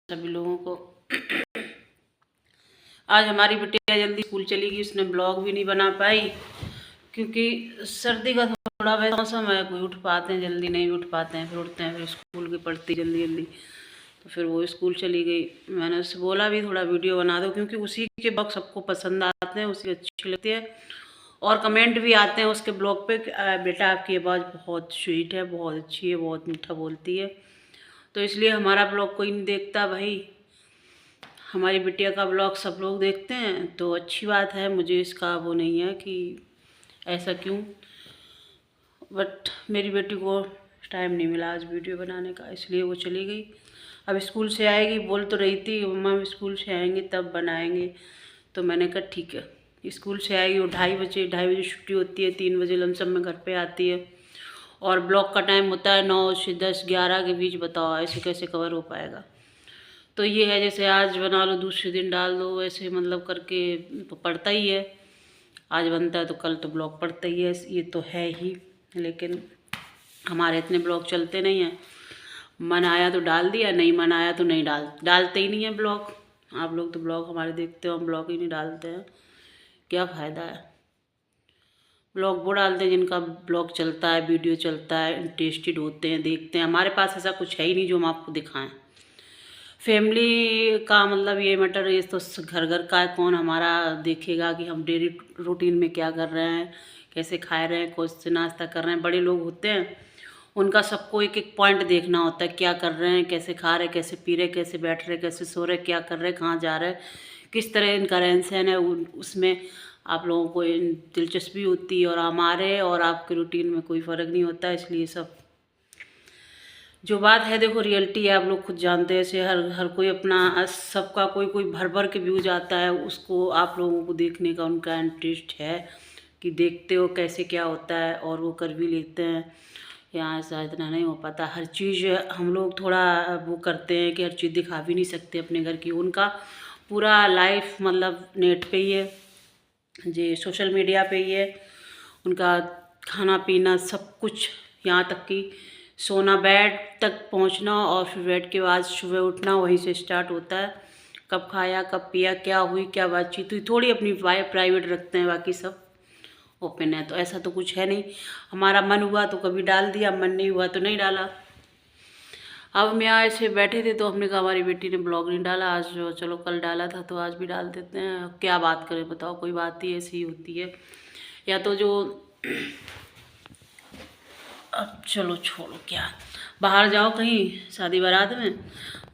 सभी लोगों को। आज हमारी बिटिया जल्दी स्कूल चली गई, उसने ब्लॉग भी नहीं बना पाई क्योंकि सर्दी का थोड़ा वैसा मौसम है, कोई उठ पाते हैं जल्दी, नहीं उठ पाते हैं, फिर उठते हैं, फिर स्कूल की पढ़ती जल्दी जल्दी, तो फिर वो स्कूल चली गई। मैंने उससे बोला भी थोड़ा वीडियो बना दो क्योंकि उसी के ब्लॉग सबको पसंद आते हैं, उसी अच्छी लगती है और कमेंट भी आते हैं उसके ब्लॉग पे, बेटा आपकी आवाज़ बहुत स्वीट है, बहुत अच्छी है, बहुत मीठा बोलती है। तो इसलिए हमारा ब्लॉग कोई नहीं देखता भाई, हमारी बिटिया का ब्लॉग सब लोग देखते हैं, तो अच्छी बात है। मुझे इसका वो नहीं है कि ऐसा क्यों, बट मेरी बेटी को टाइम नहीं मिला आज वीडियो बनाने का, इसलिए वो चली गई। अब स्कूल से आएगी, बोल तो रही थी मम्मा हम स्कूल से आएंगे तब बनाएंगे, तो मैंने कहा ठीक है। स्कूल से आएगी वो 2:30 बजे छुट्टी होती है, 3 बजे लमसम में घर पे आती है और ब्लॉग का टाइम होता है 9 से 10 11 के बीच। बताओ ऐसे कैसे कवर हो पाएगा। तो ये है जैसे आज बना लो दूसरे दिन डाल दो, वैसे मतलब करके तो पड़ता ही है। आज बनता है तो कल तो ब्लॉग पड़ता ही है, ये तो है ही। लेकिन हमारे इतने ब्लॉग चलते नहीं हैं, मन आया तो डाल दिया, नहीं मन आया तो नहीं डालते ही नहीं है ब्लॉग। आप लोग तो ब्लॉग हमारे देखते हो, हम ब्लॉग ही नहीं डालते हैं, क्या फ़ायदा है। ब्लॉग वो डालते हैं जिनका ब्लॉग चलता है, वीडियो चलता है, इंटरेस्टेड होते हैं, देखते हैं। हमारे पास ऐसा कुछ है ही नहीं जो हम आपको दिखाएं। फैमिली का मतलब ये मैटर, ये तो घर घर का है, कौन हमारा देखेगा कि हम डेली रूटीन में क्या कर रहे हैं, कैसे खा रहे हैं, कौन से नाश्ता कर रहे हैं। बड़े लोग होते हैं, उनका सबको एक एक पॉइंट देखना होता है, क्या कर रहे हैं, कैसे खा रहे हैं, कैसे पी रहे, कैसे बैठ रहे, कैसे सो रहे, क्या कर रहे, कहाँ जा रहे, किस तरह इनका रहन सहन है, उसमें आप लोगों को दिलचस्पी होती है और हमारे और आपके रूटीन में कोई फ़र्क नहीं होता। इसलिए सब जो बात है देखो रियलिटी है, आप लोग खुद जानते हैं। ऐसे हर हर कोई अपना, सबका कोई कोई भर भर के व्यूज आता है, उसको आप लोगों को देखने का उनका इंटरेस्ट है कि देखते हो कैसे क्या होता है और वो कर भी लेते हैं। यहाँ ऐसा इतना नहीं हो पाता, हर चीज़ हम लोग थोड़ा वो करते हैं कि हर चीज़ दिखा भी नहीं सकते अपने घर की। उनका पूरा लाइफ मतलब नेट पे ही है, जी सोशल मीडिया पे ही है। उनका खाना पीना सब कुछ, यहाँ तक कि सोना, बेड तक पहुँचना और फिर बेड के बाद सुबह उठना वहीं से स्टार्ट होता है। कब खाया, कब पिया, क्या हुई, क्या बातचीत हुई, थोड़ी अपनी प्राइवेट रखते हैं, बाकी सब ओपन है। तो ऐसा तो कुछ है नहीं, हमारा मन हुआ तो कभी डाल दिया, मन नहीं हुआ तो नहीं डाला। अब हम यहाँ ऐसे बैठे थे तो हमने कहा हमारी बेटी ने ब्लॉग नहीं डाला आज, चलो कल डाला था तो आज भी डाल देते हैं। क्या बात करें बताओ, कोई बात ही ऐसी होती है। या तो जो अब चलो छोड़ो, क्या बाहर जाओ कहीं शादी बारात में,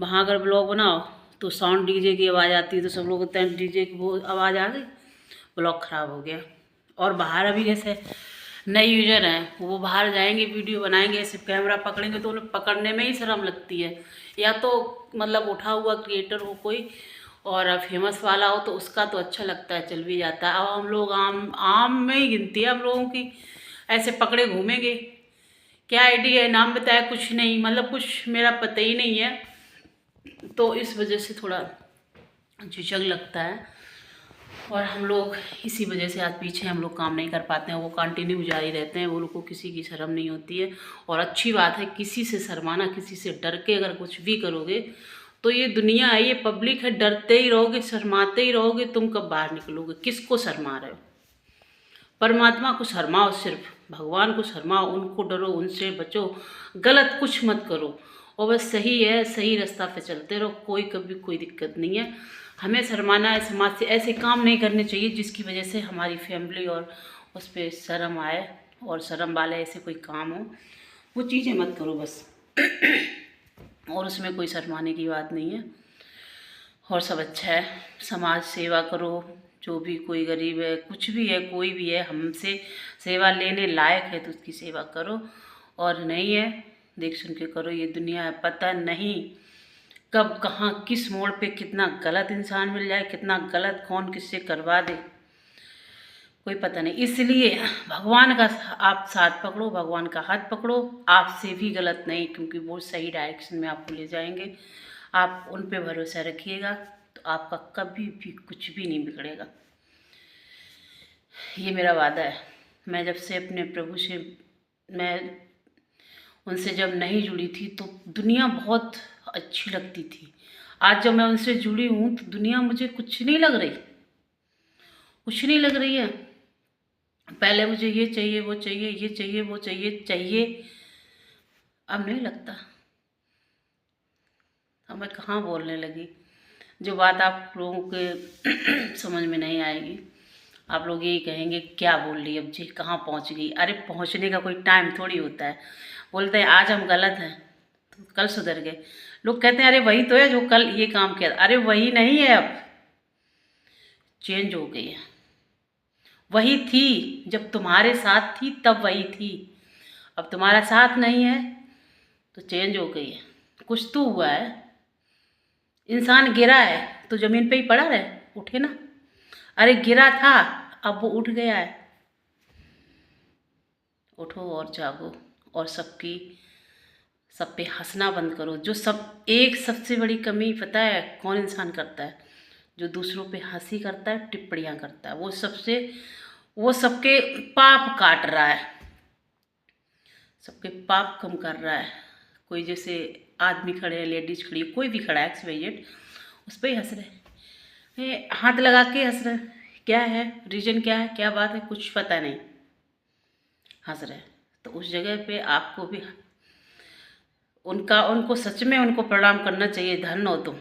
वहाँ अगर ब्लॉग बनाओ तो साउंड डीजे की आवाज़ आती है, तो सब लोग कहते हैं डीजे की वो आवाज़ आ गई, ब्लॉग ख़राब हो गया। और बाहर अभी जैसे नए यूजर हैं, वो बाहर जाएंगे वीडियो बनाएंगे, ऐसे कैमरा पकड़ेंगे तो उन्हें पकड़ने में ही शर्म लगती है। या तो मतलब उठा हुआ क्रिएटर हो कोई और फेमस वाला हो तो उसका तो अच्छा लगता है, चल भी जाता है। अब हम लोग आम आम में ही गिनती है हम लोगों की, ऐसे पकड़े घूमेंगे, क्या आईडी है, नाम बताया, कुछ नहीं, मतलब कुछ मेरा पता ही नहीं है। तो इस वजह से थोड़ा झिझक लगता है और हम लोग इसी वजह से आज पीछे हम लोग काम नहीं कर पाते हैं। वो कंटिन्यू जारी रहते हैं, वो लोग को किसी की शर्म नहीं होती है। और अच्छी बात है, किसी से शर्माना, किसी से डर के अगर कुछ भी करोगे तो ये दुनिया है, ये पब्लिक है, डरते ही रहोगे, शर्माते ही रहोगे, तुम कब बाहर निकलोगे। किसको शर्मा रहे हो? परमात्मा को शर्माओ, सिर्फ भगवान को शर्माओ, उनको डरो, उनसे बचो, गलत कुछ मत करो और बस सही है, सही रास्ता पे चलते रहो, कोई कभी कोई दिक्कत नहीं है। हमें शर्माना है, समाज से ऐसे काम नहीं करने चाहिए जिसकी वजह से हमारी फैमिली और उस पर शर्म आए और शर्म वाले ऐसे कोई काम हो, वो चीज़ें मत करो बस। और उसमें कोई शर्माने की बात नहीं है और सब अच्छा है। समाज सेवा करो, जो भी कोई गरीब है, कुछ भी है, कोई भी है, हमसे सेवा लेने लायक है तो उसकी सेवा करो, और नहीं है देख सुन के करो। ये दुनिया है, पता नहीं कब कहाँ किस मोड़ पे कितना गलत इंसान मिल जाए, कितना गलत कौन किससे करवा दे, कोई पता नहीं। इसलिए भगवान का आप साथ पकड़ो, भगवान का हाथ पकड़ो, आपसे भी गलत नहीं, क्योंकि वो सही डायरेक्शन में आपको ले जाएंगे। आप उन पे भरोसा रखिएगा तो आपका कभी भी कुछ भी नहीं बिगड़ेगा, ये मेरा वादा है। मैं जब से अपने प्रभु से, मैं उनसे जब नहीं जुड़ी थी तो दुनिया बहुत अच्छी लगती थी। आज जब मैं उनसे जुड़ी हूँ तो दुनिया मुझे कुछ नहीं लग रही, कुछ नहीं लग रही है। पहले मुझे ये चाहिए, वो चाहिए, ये चाहिए, वो चाहिए, अब नहीं लगता। अब मैं कहाँ बोलने लगी, जो बात आप लोगों के समझ में नहीं आएगी। आप लोग यही कहेंगे क्या बोल रही अब जी, कहाँ पहुँच गई। अरे पहुँचने का कोई टाइम थोड़ी होता है। बोलते हैं आज हम गलत हैं तो कल सुधर गए। लोग कहते हैं अरे वही तो है जो कल ये काम किया। अरे वही नहीं है, अब चेंज हो गई है। वही थी जब तुम्हारे साथ थी, तब वही थी। अब तुम्हारा साथ नहीं है तो चेंज हो गई है। कुछ तो हुआ है। इंसान गिरा है तो ज़मीन पे ही पड़ा रहे, उठे ना। अरे गिरा था, अब वो उठ गया है। उठो और जागो और सब पे हंसना बंद करो। जो सबसे बड़ी कमी पता है कौन इंसान करता है? जो दूसरों पे हंसी करता है, टिप्पणियाँ करता है। वो सबके पाप काट रहा है, सबके पाप कम कर रहा है। कोई जैसे आदमी खड़े हैं, लेडीज खड़ी है, कोई भी खड़ा है XYZ, उस पर ही हंस रहे, हाथ लगा के हंस रहे। क्या है रीज़न, क्या है, क्या बात है, कुछ पता नहीं, हंस रहे। तो उस जगह पे आपको भी उनको सच में उनको प्रणाम करना चाहिए। धन्य हो तुम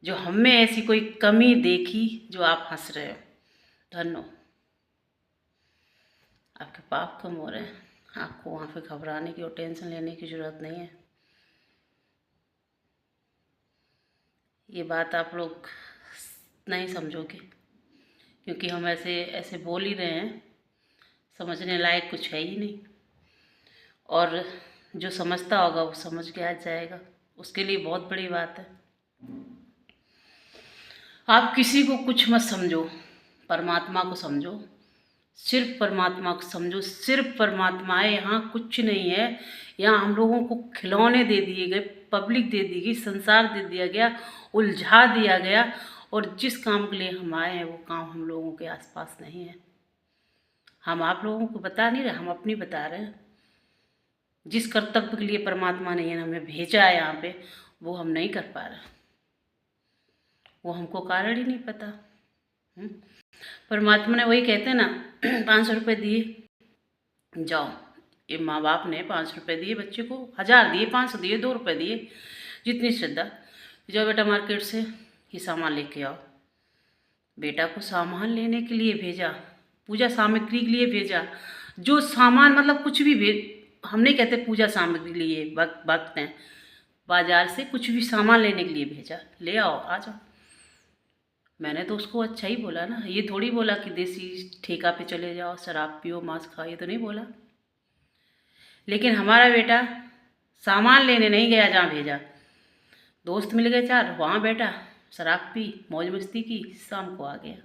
जो हमें ऐसी कोई कमी देखी जो आप हंस रहे हो। धन्य हो, आपके पाप कम हो रहे हैं। आपको वहाँ पे घबराने की और टेंशन लेने की ज़रूरत नहीं है। ये बात आप लोग नहीं समझोगे क्योंकि हम ऐसे ऐसे बोल ही रहे हैं। समझने लायक कुछ है ही नहीं, और जो समझता होगा वो समझ के आ जाएगा, उसके लिए बहुत बड़ी बात है। आप किसी को कुछ मत समझो, परमात्मा को समझो। सिर्फ परमात्मा को समझो, सिर्फ परमात्मा है, यहाँ कुछ नहीं है। यहाँ हम लोगों को खिलौने दे दिए गए, पब्लिक दे दी गई, संसार दे दिया गया, उलझा दिया गया, और जिस काम के लिए हम आए हैं वो काम हम लोगों के आसपास नहीं है। हम आप लोगों को बता नहीं रहे, हम अपनी बता रहे हैं। जिस कर्तव्य के लिए परमात्मा ने हमें भेजा है यहाँ पे, वो हम नहीं कर पा रहे। वो हमको कारण ही नहीं पता। परमात्मा ने वही कहते हैं ना 500 रुपये दिए जाओ। ये माँ बाप ने 500 रुपये दिए बच्चे को, 1000 दिए, 500 दिए, 2 रुपये दिए, जितनी श्रद्धा। जाओ बेटा मार्केट से ये सामान लेके आओ। बेटा को सामान लेने के लिए भेजा, पूजा सामग्री के लिए भेजा। जो सामान मतलब कुछ भी हम नहीं कहते पूजा सामग्री के लिए वक्त हैं, बाजार से कुछ भी सामान लेने के लिए भेजा, ले आओ, आ जाओ। मैंने तो उसको अच्छा ही बोला ना, ये थोड़ी बोला कि देसी ठेका पे चले जाओ, शराब पियो, मांस खाओ, ये तो नहीं बोला। लेकिन हमारा बेटा सामान लेने नहीं गया जहाँ भेजा, दोस्त मिल गए 4, वहाँ बैठा, शराब पी, मौज मस्ती की, शाम को आ गया।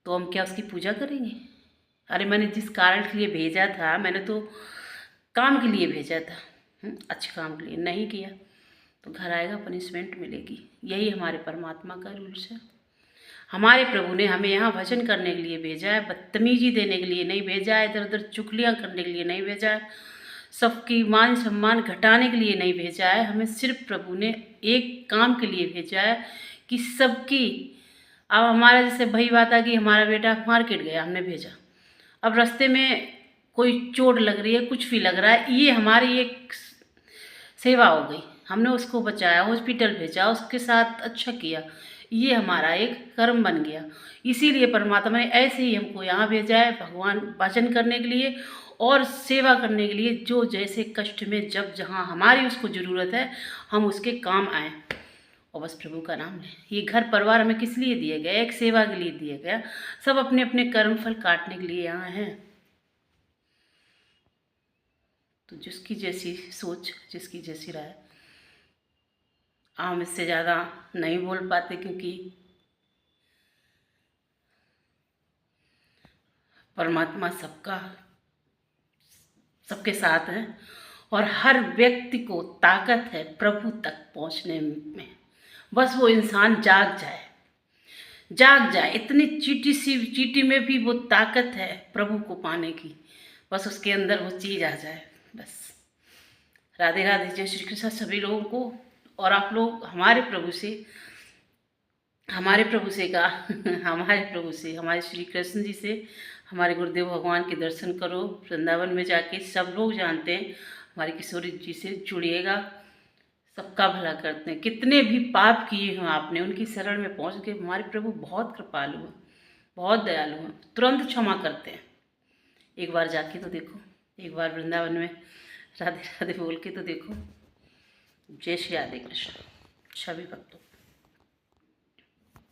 तो हम क्या उसकी पूजा करेंगे? अरे मैंने जिस कारण के लिए भेजा था, मैंने तो काम के लिए भेजा था, अच्छे काम के लिए, नहीं किया तो घर आएगा, पनिशमेंट मिलेगी। यही हमारे परमात्मा का रूल्स है। हमारे प्रभु ने हमें यहाँ भजन करने के लिए भेजा है, बदतमीजी देने के लिए नहीं भेजा है, इधर उधर चुगलियाँ करने के लिए नहीं भेजा है, सबकी मान सम्मान घटाने के लिए नहीं भेजा है। हमें सिर्फ प्रभु ने एक काम के लिए भेजा है कि सबकी। अब हमारा जैसे भाई बात आ गई, हमारा बेटा मार्केट गया, हमने भेजा, अब रास्ते में कोई चोट लग रही है, कुछ भी लग रहा है, ये हमारी एक सेवा हो गई। हमने उसको बचाया, हॉस्पिटल भेजा, उसके साथ अच्छा किया, ये हमारा एक कर्म बन गया। इसीलिए परमात्मा ने ऐसे ही हमको यहाँ भेजा है, भगवान भजन करने के लिए और सेवा करने के लिए। जो जैसे कष्ट में जब जहाँ हमारी उसको ज़रूरत है, हम उसके काम आएँ और बस प्रभु का नाम लें। ये घर परिवार हमें किस लिए दिया गया? एक सेवा के लिए दिया गया। सब अपने अपने कर्म फल काटने के लिए यहाँ हैं। तो जिसकी जैसी सोच, जिसकी जैसी राय, हम इससे ज़्यादा नहीं बोल पाते क्योंकि परमात्मा सबके साथ है और हर व्यक्ति को ताकत है प्रभु तक पहुंचने में। बस वो इंसान जाग जाए। इतनी चीटी में भी वो ताकत है प्रभु को पाने की, बस उसके अंदर वो चीज़ आ जाए। बस राधे राधे, जय श्री कृष्ण सभी लोगों को। और आप लोग हमारे प्रभु से हमारे प्रभु से हमारे श्री कृष्ण जी से, हमारे गुरुदेव भगवान के दर्शन करो। वृंदावन में जाके सब लोग जानते हैं, हमारे किशोरी जी से जुड़िएगा, सबका भला करते हैं। कितने भी पाप किए हों आपने, उनकी शरण में पहुंच के हमारे प्रभु बहुत कृपालु हैं, बहुत दयालु हैं, तुरंत क्षमा करते हैं। एक बार जाके तो देखो, एक बार वृंदावन में राधे राधे बोल के तो देखो। जय श्री राधे कृष्ण सभी भक्तों।